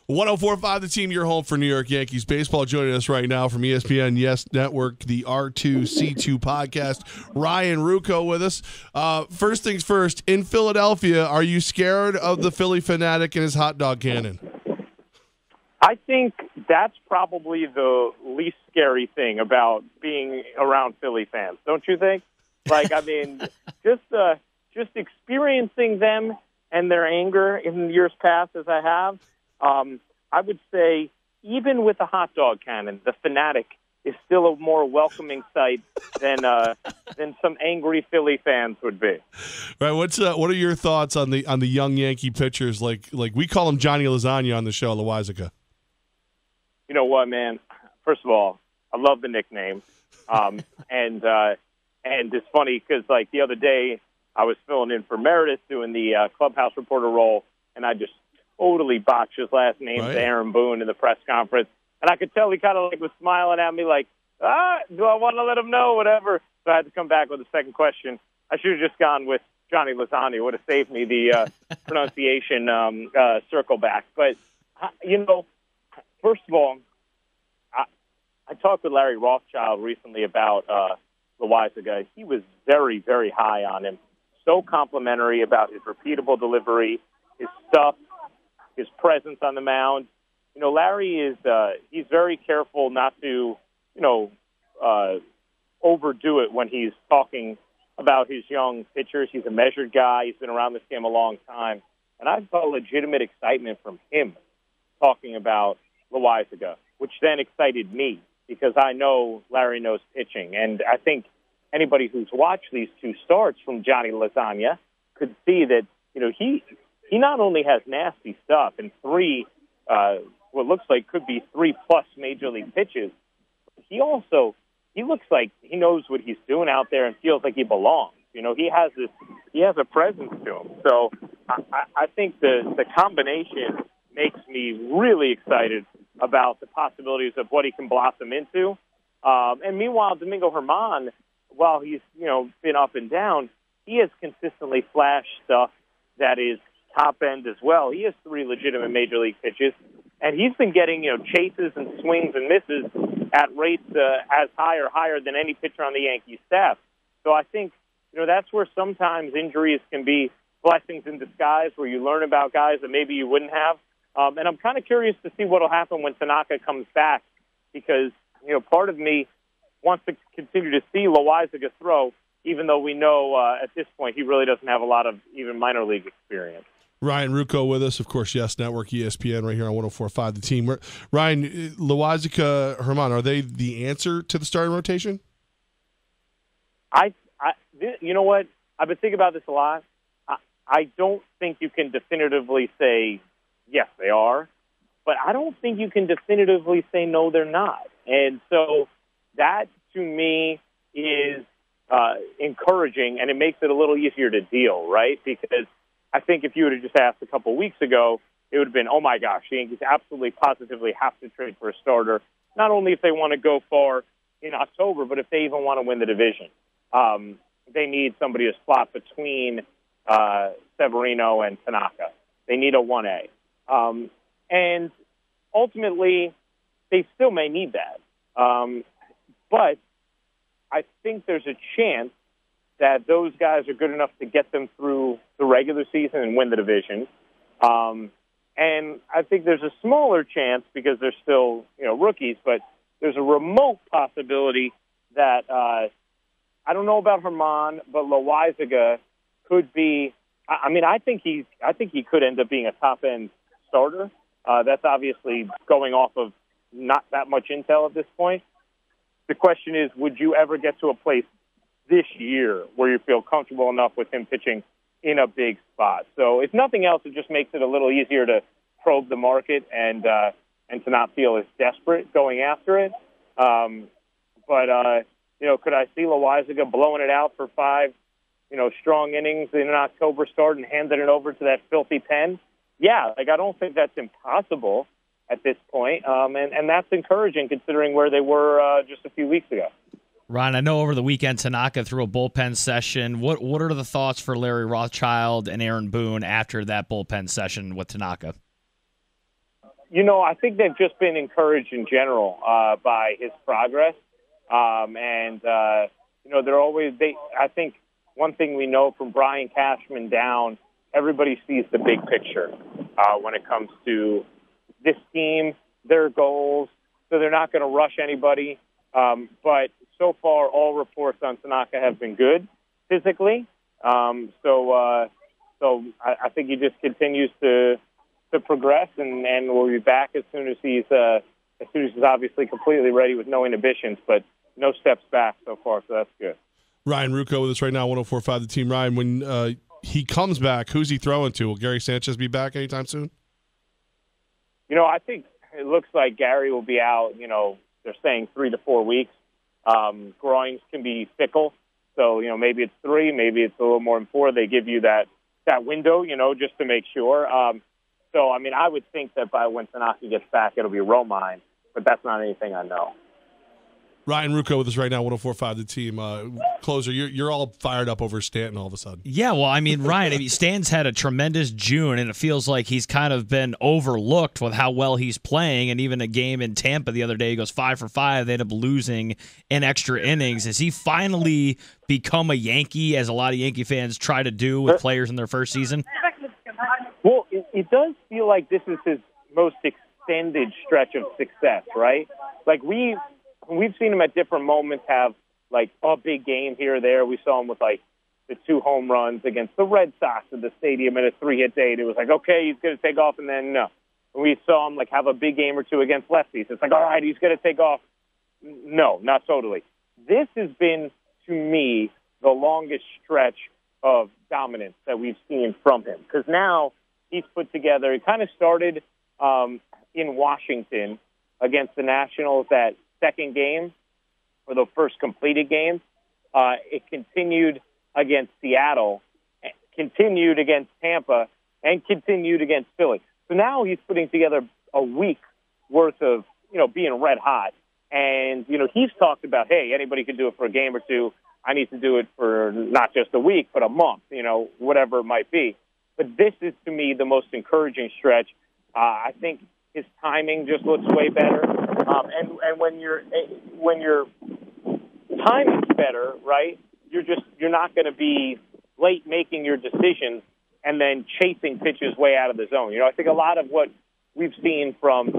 104.5 The Team, your home for New York Yankees baseball. Joining us right now from ESPN Yes Network, the R2C2 podcast, Ryan Ruocco with us. First things first, in Philadelphia, are you scared of the Philly fanatic and his hot dog cannon? I think that's probably the least scary thing about being around Philly fans, don't you think? Like, I mean, just experiencing them and their anger in years past as I have, I would say even with a hot dog cannon, the fanatic is still a more welcoming sight than some angry Philly fans would be. Right. What are your thoughts on the young Yankee pitchers? Like we call him Johnny Lasagna on the show, Loaisiga. You know what, man? First of all, I love the nickname, and it's funny because like the other day I was filling in for Meredith doing the clubhouse reporter role, and I just totally botched his last name to Aaron Boone in the press conference. And I could tell he kind of like was smiling at me like, do I want to let him know, whatever. So I had to come back with a second question. I should have just gone with Johnny Lasagna. It would have saved me the pronunciation circle back. But, you know, first of all, I talked with Larry Rothschild recently about Loaisiga. He was very, very high on him. So complimentary about his repeatable delivery, his stuff, his presence on the mound. You know, Larry is he's very careful not to, overdo it when he's talking about his young pitchers. He's a measured guy. He's been around this game a long time. And I felt legitimate excitement from him talking about Loaisiga, which then excited me because I know Larry knows pitching. And I think anybody who's watched these two starts from Johnny Lasagna could see that, you know, he not only has nasty stuff and what looks like could be 3+ major league pitches, he looks like he knows what he's doing out there and feels like he belongs. You know, he has a presence to him. So I think the combination makes me really excited about the possibilities of what he can blossom into. And meanwhile, Domingo Germán, while he's, been up and down, he has consistently flashed stuff that is top end as well. He has 3 legitimate major league pitches, and he's been getting, chases and swings and misses at rates as high or higher than any pitcher on the Yankees staff. So I think, that's where sometimes injuries can be blessings in disguise, where you learn about guys that maybe you wouldn't have. And I'm kind of curious to see what will happen when Tanaka comes back, because, part of me wants to continue to see Loaisiga throw, even though we know at this point he really doesn't have a lot of even minor league experience. Ryan Ruocco with us, of course, Yes Network, ESPN, right here on 104.5 The Team. Ryan, Loaisiga, Germán, are they the answer to the starting rotation? You know what? I've been thinking about this a lot. I don't think you can definitively say, yes, they are. But I don't think you can definitively say, no, they're not. And so that, to me, is encouraging, and it makes it a little easier to deal, right? Because I think if you would have just asked a couple of weeks ago, it would have been, oh, my gosh, the Yankees absolutely positively have to trade for a starter, not only if they want to go far in October, but if they even want to win the division. They need somebody to slot between Severino and Tanaka. They need a 1A. And ultimately, they still may need that. But I think there's a chance that those guys are good enough to get them through the regular season and win the division. And I think there's a smaller chance, because they're still rookies, but there's a remote possibility that I don't know about Germán, but Loaisiga could be. I think he could end up being a top end starter. That's obviously going off of not that much intel at this point. The question is, would you ever get to a place this year where you feel comfortable enough with him pitching in a big spot? So if nothing else, it just makes it a little easier to probe the market and to not feel as desperate going after it. Could I see Loaisiga blowing it out for 5, strong innings in an October start and handing it over to that filthy pen? Yeah, I don't think that's impossible at this point, and that's encouraging considering where they were just a few weeks ago. Ron, I know over the weekend Tanaka threw a bullpen session. What are the thoughts for Larry Rothschild and Aaron Boone after that bullpen session with Tanaka? I think they've just been encouraged in general by his progress. They're always I think one thing we know from Brian Cashman down, everybody sees the big picture when it comes to this team, their goals. So they're not going to rush anybody. But so far, all reports on Tanaka have been good physically. So I think he just continues to progress, and we'll be back as soon as he's obviously completely ready with no inhibitions, but no steps back so far. So that's good. Ryan Ruocco with us right now, 104.5 The Team. Ryan, when he comes back, who's he throwing to? Will Gary Sanchez be back anytime soon? I think it looks like Gary will be out. They're saying 3 to 4 weeks. Groins can be fickle, so maybe it's 3, maybe it's a little more than 4. They give you that window, just to make sure. I would think that by when Tanaka gets back, it'll be Romine, but that's not anything I know. Ryan Ruocco with us right now, 104.5 The Team. Closer, you're all fired up over Stanton all of a sudden. Yeah, well, Ryan, Stan's had a tremendous June, and it feels like he's kind of been overlooked with how well he's playing. And even a game in Tampa the other day, he goes 5 for 5. They end up losing in extra innings. Has he finally become a Yankee, as a lot of Yankee fans try to do with players in their first season? Well, it does feel like this is his most extended stretch of success, right? Like we've seen him at different moments have like a big game here or there. We saw him with like the 2 home runs against the Red Sox at the stadium in a 3-hit day. It was like, okay, he's going to take off, and then no. We saw him like have a big game or 2 against lefties. It's like, all right, he's going to take off. No, not totally. This has been, to me, the longest stretch of dominance that we've seen from him, because now he's put together. It kind of started in Washington against the Nationals, that second game, or the first completed game. It continued against Seattle, continued against Tampa, and continued against Philly. So now he's putting together a week worth of, being red hot. And, he's talked about, hey, anybody can do it for a game or 2. I need to do it for not just a week, but a month, whatever it might be. But this is, to me, the most encouraging stretch. I think his timing just looks way better. And when your timing's better, right, you're not going to be late making your decisions and then chasing pitches way out of the zone. I think a lot of what we've seen from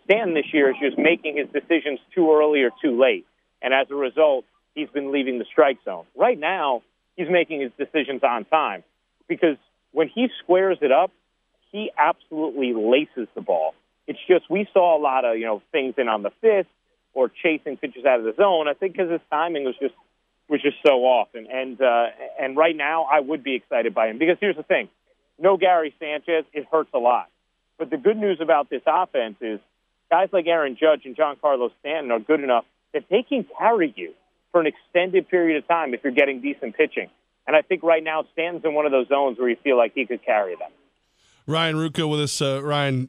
Stanton this year is just making his decisions too early or too late. And as a result, he's been leaving the strike zone. Right now, he's making his decisions on time, because when he squares it up, he absolutely laces the ball. It's just we saw a lot of, things in on the fifth or chasing pitches out of the zone. I think because his timing was just so off. And right now I would be excited by him, because here's the thing. No Gary Sanchez, it hurts a lot. But the good news about this offense is guys like Aaron Judge and Giancarlo Stanton are good enough that they can carry you for an extended period of time if you're getting decent pitching. And I think right now Stanton's in one of those zones where you feel like he could carry them. Ryan Ruocco with us. Ryan,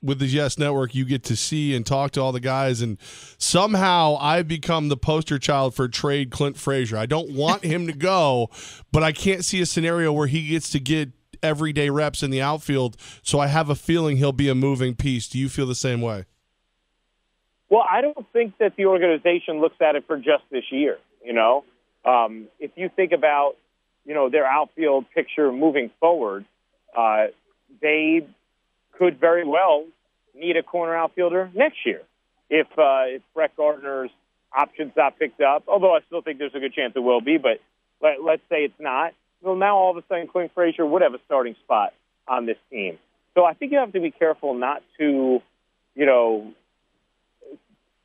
with the Yes Network, you get to see and talk to all the guys, and somehow I've become the poster child for trade Clint Frazier. I don't want him to go, but I can't see a scenario where he gets to get everyday reps in the outfield, so I have a feeling he'll be a moving piece. Do you feel the same way? Well, I don't think that the organization looks at it for just this year, If you think about, their outfield picture moving forward, they could very well need a corner outfielder next year if Brett Gardner's option's not picked up, although I still think there's a good chance it will be, but let's say it's not. Well, now all of a sudden Clint Frazier would have a starting spot on this team. So I think you have to be careful not to,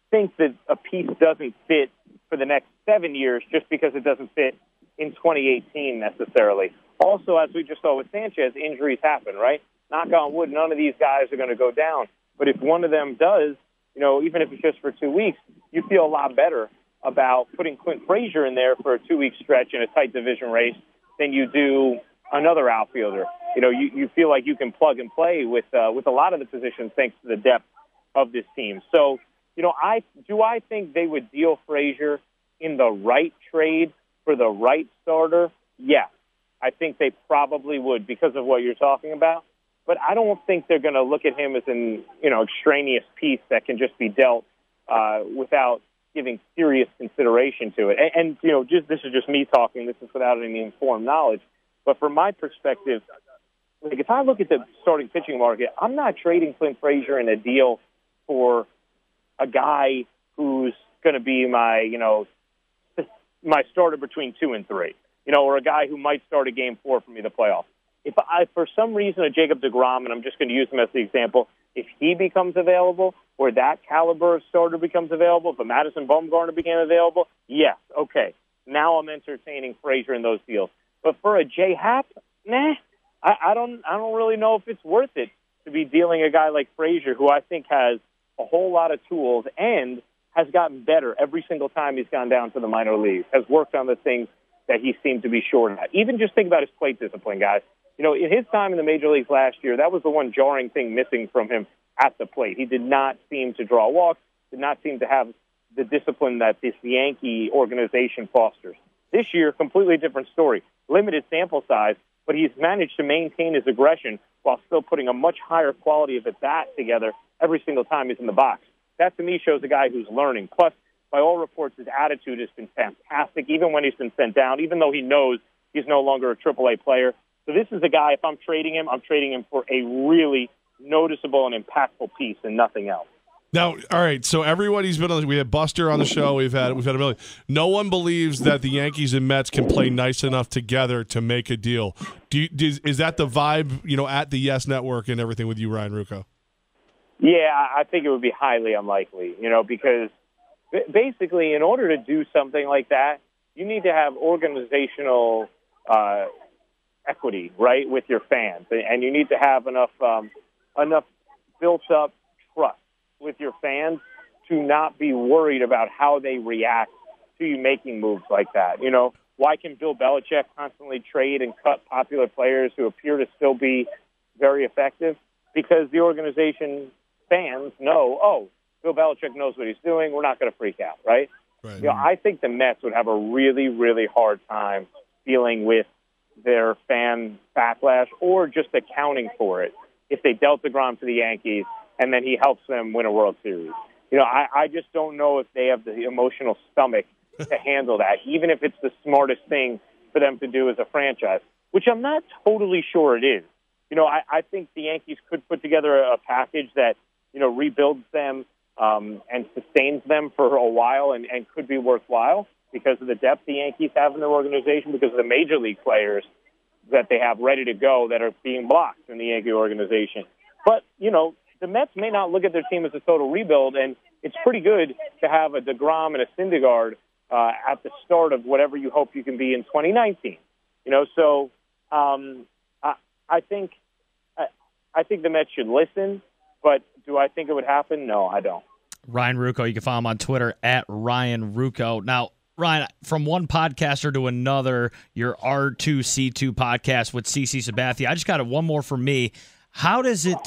think that a piece doesn't fit for the next 7 years just because it doesn't fit in 2018 necessarily. Also, as we just saw with Sanchez, injuries happen, right? Knock on wood, none of these guys are going to go down. But if one of them does, even if it's just for 2 weeks, you feel a lot better about putting Clint Frazier in there for a 2-week stretch in a tight division race than you do another outfielder. You feel like you can plug and play with a lot of the positions thanks to the depth of this team. So, I think they would deal Frazier in the right trade for the right starter? Yes. I think they probably would because of what you're talking about. but I don't think they're going to look at him as an extraneous piece that can just be dealt without giving serious consideration to it. And this is just me talking. This is without any informed knowledge. But from my perspective, like if I look at the starting pitching market, I'm not trading Clint Frazier in a deal for a guy who's going to be my starter between 2 and 3, or a guy who might start a game 4 for me in the playoffs. If for some reason, a Jacob deGrom, and I'm just going to use him as the example, if he becomes available or that caliber of starter becomes available, if a Madison Bumgarner became available, yes, okay. Now I'm entertaining Frazier in those deals. But for a J Happ, I don't really know if it's worth it to be dealing a guy like Frazier, who I think has a whole lot of tools and has gotten better every single time he's gone down to the minor leagues, has worked on the things that he seemed to be short at. Even just think about his plate discipline, guys. In his time in the major leagues last year, that was the one jarring thing missing from him at the plate. He did not seem to draw walks, did not seem to have the discipline that this Yankee organization fosters. This year, completely different story. Limited sample size, but he's managed to maintain his aggression while still putting a much higher quality of at-bat together every single time he's in the box. That, to me, shows a guy who's learning. Plus, by all reports, his attitude has been fantastic, even when he's been sent down, even though he knows he's no longer a AAA player. So this is a guy, if I'm trading him for a really noticeable and impactful piece and nothing else. Now, all right, so everybody's been on. We had Buster on the show. We've had a million. No one believes that the Yankees and Mets can play nice enough together to make a deal. Is that the vibe, at the Yes Network and everything with you, Ryan Ruocco? Yeah, I think it would be highly unlikely, because basically in order to do something like that, you need to have organizational equity, right, with your fans, and you need to have enough built-up trust with your fans to not be worried about how they react to you making moves like that. Why can Bill Belichick constantly trade and cut popular players who appear to still be very effective? Because the organization fans know, Bill Belichick knows what he's doing. We're not going to freak out, right? Right. I think the Mets would have a really, really hard time dealing with their fan backlash or just accounting for it if they dealt deGrom to the Yankees and then he helps them win a World Series. I just don't know if they have the emotional stomach to handle that, even if it's the smartest thing for them to do as a franchise, which I'm not totally sure it is. I think the Yankees could put together a package that, rebuilds them and sustains them for a while and could be worthwhile because of the depth the Yankees have in their organization, because of the major league players that they have ready to go that are being blocked in the Yankee organization. But, the Mets may not look at their team as a total rebuild, and it's pretty good to have a deGrom and a Syndergaard at the start of whatever you hope you can be in 2019. So I think the Mets should listen, but do I think it would happen? No, I don't. Ryan Ruocco, you can follow him on Twitter at Ryan Ruocco. Now, Ryan, from one podcaster to another, your R2C2 podcast with CC Sabathia. I just got one more for me. How is it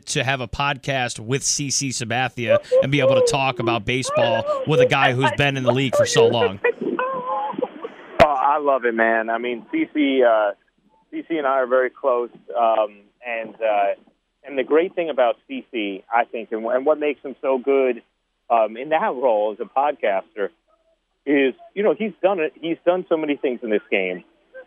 to have a podcast with CC Sabathia and be able to talk about baseball with a guy who's been in the league for so long? Oh, I love it, man. I mean, CC and I are very close, and the great thing about CC, I think, and what makes him so good in that role as a podcaster is, he's done it. He's done so many things in this game.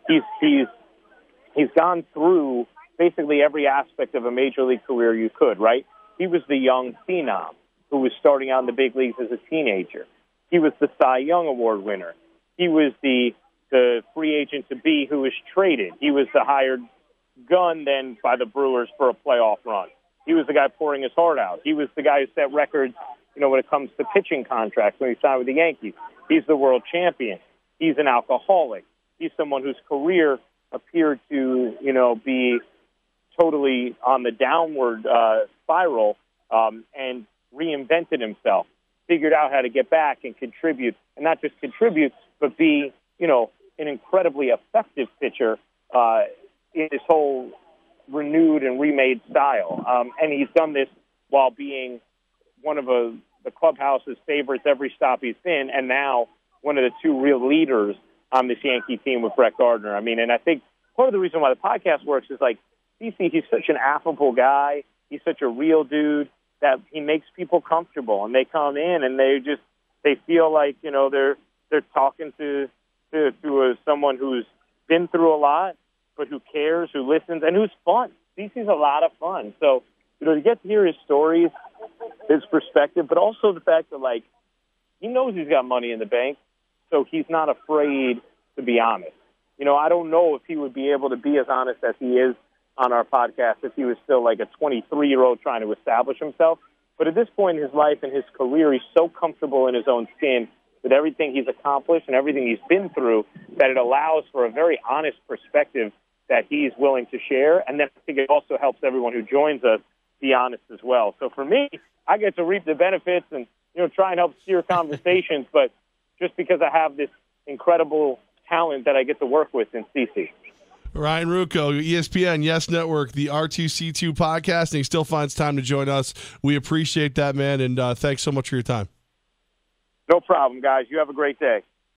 He's gone through basically every aspect of a major league career you could, right? He was the young phenom who was starting out in the big leagues as a teenager. He was the Cy Young Award winner. He was the free agent to be who was traded. He was the hired gun then by the Brewers for a playoff run. He was the guy pouring his heart out. He was the guy who set records, when it comes to pitching contracts when he signed with the Yankees. He's the world champion. He's an alcoholic. He's someone whose career appeared to, be totally on the downward spiral and reinvented himself, figured out how to get back and contribute, and not just contribute, but be, an incredibly effective pitcher in his whole renewed and remade style. And he's done this while being one of the clubhouse's favorites every stop he's been, and now one of the two real leaders on this Yankee team with Brett Gardner. I mean, and I think part of the reason why the podcast works is CC, he's such an affable guy. He's such a real dude that he makes people comfortable, and they come in and they feel like, you know, they're talking to someone who's been through a lot, but who cares, who listens, and who's fun. CC's a lot of fun. So, you know, to get to hear his stories, his perspective, but also the fact that, like, he knows he's got money in the bank, so he's not afraid to be honest. You know, I don't know if he would be able to be as honest as he is on our podcast if he was still like a 23-year-old trying to establish himself. But at this point in his life and his career, he's so comfortable in his own skin with everything he's accomplished and everything he's been through that it allows for a very honest perspective that he's willing to share. And then I think it also helps everyone who joins us be honest as well. So for me, I get to reap the benefits and, you know, try and help steer conversations, but just because I have this incredible talent that I get to work with in CC. Ryan Ruocco, ESPN, Yes Network, the R2C2 podcast, and he still finds time to join us. We appreciate that, man, and thanks so much for your time. No problem, guys. You have a great day.